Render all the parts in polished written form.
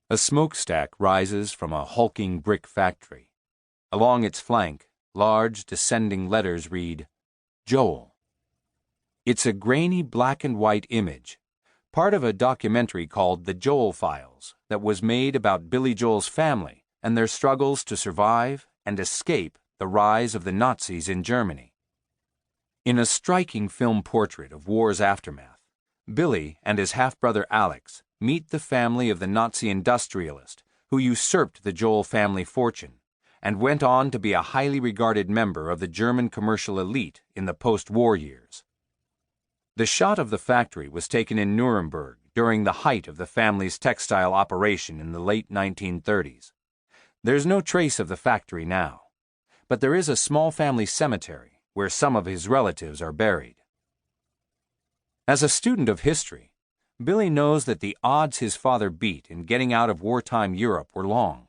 A smokestack rises from a hulking brick factory. Along its flank, large descending letters read, Joel. It's a grainy black and white image, part of a documentary called The Joel Files that was made about Billy Joel's family and their struggles to survive and escape the rise of the Nazis in Germany. In a striking film portrait of war's aftermath, Billy and his half-brother Alex meet the family of the Nazi industrialist who usurped the Joel family fortune and went on to be a highly regarded member of the German commercial elite in the post-war years. The shot of the factory was taken in Nuremberg during the height of the family's textile operation in the late 1930s. There's no trace of the factory now, but there is a small family cemetery where some of his relatives are buried. As a student of history, Billy knows that the odds his father beat in getting out of wartime Europe were long.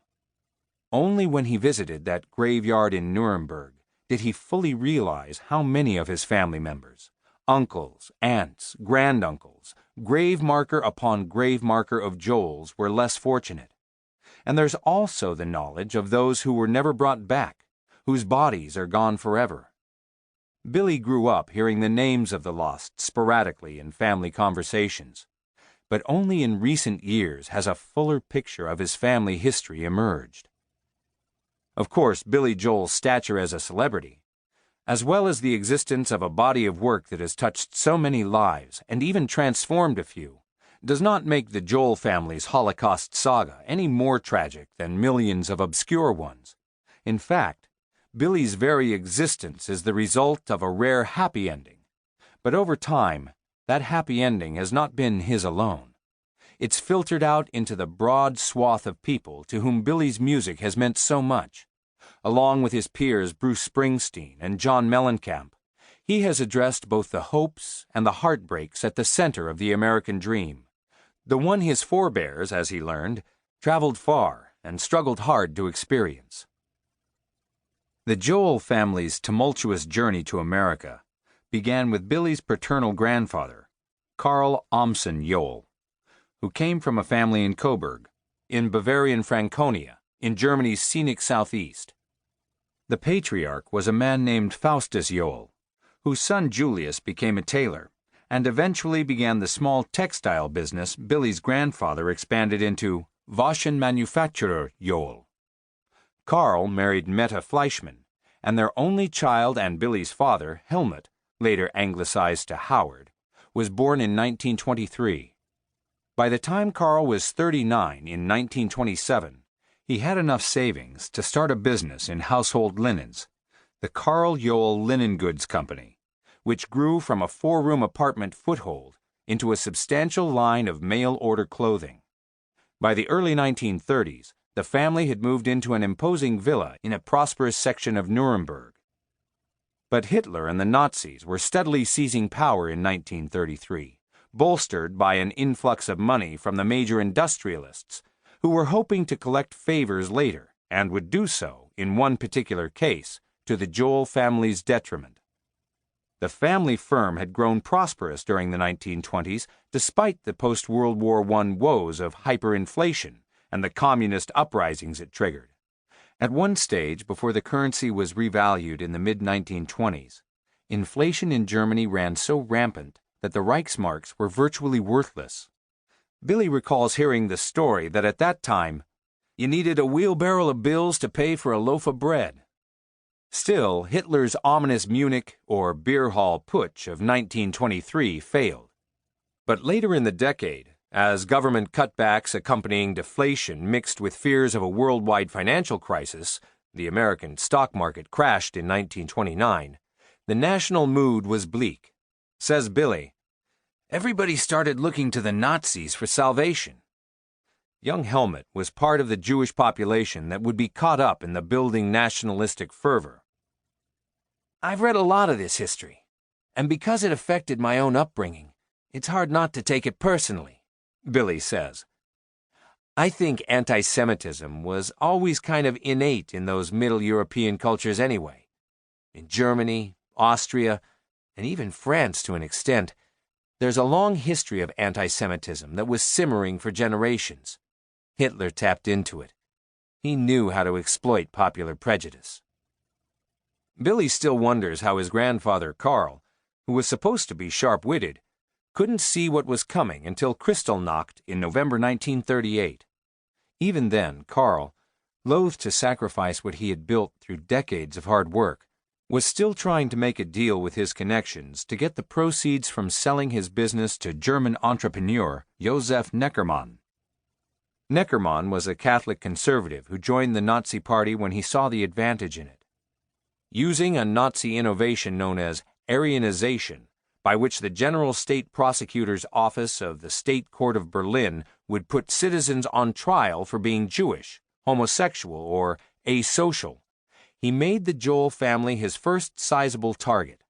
Only when he visited that graveyard in Nuremberg did he fully realize how many of his family members, uncles, aunts, granduncles, grave marker upon grave marker of Joel's were less fortunate. And there's also the knowledge of those who were never brought back, whose bodies are gone forever. Billy grew up hearing the names of the lost sporadically in family conversations, but only in recent years has a fuller picture of his family history emerged. Of course, Billy Joel's stature as a celebrity, as well as the existence of a body of work that has touched so many lives and even transformed a few, does not make the Joel family's Holocaust saga any more tragic than millions of obscure ones. In fact, Billy's very existence is the result of a rare happy ending, but over time, that happy ending has not been his alone. It's filtered out into the broad swath of people to whom Billy's music has meant so much. Along with his peers Bruce Springsteen and John Mellencamp, he has addressed both the hopes and the heartbreaks at the center of the American dream, the one his forebears, as he learned, traveled far and struggled hard to experience. The Joel family's tumultuous journey to America began with Billy's paternal grandfather, Karl Amsen Joel, who came from a family in Coburg, in Bavarian Franconia, in Germany's scenic southeast. The patriarch was a man named Faustus Joel, whose son Julius became a tailor, and eventually began the small textile business Billy's grandfather expanded into Waschenmanufakturer Joel. Karl married Meta Fleischmann, and their only child and Billy's father, Helmut, later anglicized to Howard, was born in 1923. By the time Karl was 39 in 1927, he had enough savings to start a business in household linens, the Karl Joel Linen Goods Company, which grew from a 4-room apartment foothold into a substantial line of mail-order clothing. By the early 1930s, the family had moved into an imposing villa in a prosperous section of Nuremberg. But Hitler and the Nazis were steadily seizing power in 1933, bolstered by an influx of money from the major industrialists, who were hoping to collect favors later and would do so, in one particular case, to the Joel family's detriment. The family firm had grown prosperous during the 1920s despite the post-World War I woes of hyperinflation and the communist uprisings it triggered. At one stage, before the currency was revalued in the mid-1920s, inflation in Germany ran so rampant that the Reichsmarks were virtually worthless. Billy recalls hearing the story that at that time, you needed a wheelbarrow of bills to pay for a loaf of bread. Still, Hitler's ominous Munich or beer hall putsch of 1923 failed. But later in the decade, as government cutbacks accompanying deflation mixed with fears of a worldwide financial crisis, the American stock market crashed in 1929, the national mood was bleak. Says Billy, everybody started looking to the Nazis for salvation. Young Helmut was part of the Jewish population that would be caught up in the building nationalistic fervor. I've read a lot of this history, and because it affected my own upbringing, it's hard not to take it personally, Billy says. I think anti-Semitism was always kind of innate in those Middle European cultures anyway. In Germany, Austria, and even France to an extent, there's a long history of anti-Semitism that was simmering for generations. Hitler tapped into it. He knew how to exploit popular prejudice. Billy still wonders how his grandfather Carl, who was supposed to be sharp-witted, couldn't see what was coming until Kristallnacht in November 1938. Even then, Carl, loath to sacrifice what he had built through decades of hard work, was still trying to make a deal with his connections to get the proceeds from selling his business to German entrepreneur Josef Neckermann. Neckermann was a Catholic conservative who joined the Nazi Party when he saw the advantage in it. Using a Nazi innovation known as Aryanization, by which the General State Prosecutor's Office of the State Court of Berlin would put citizens on trial for being Jewish, homosexual, or asocial, he made the Joel family his first sizable target.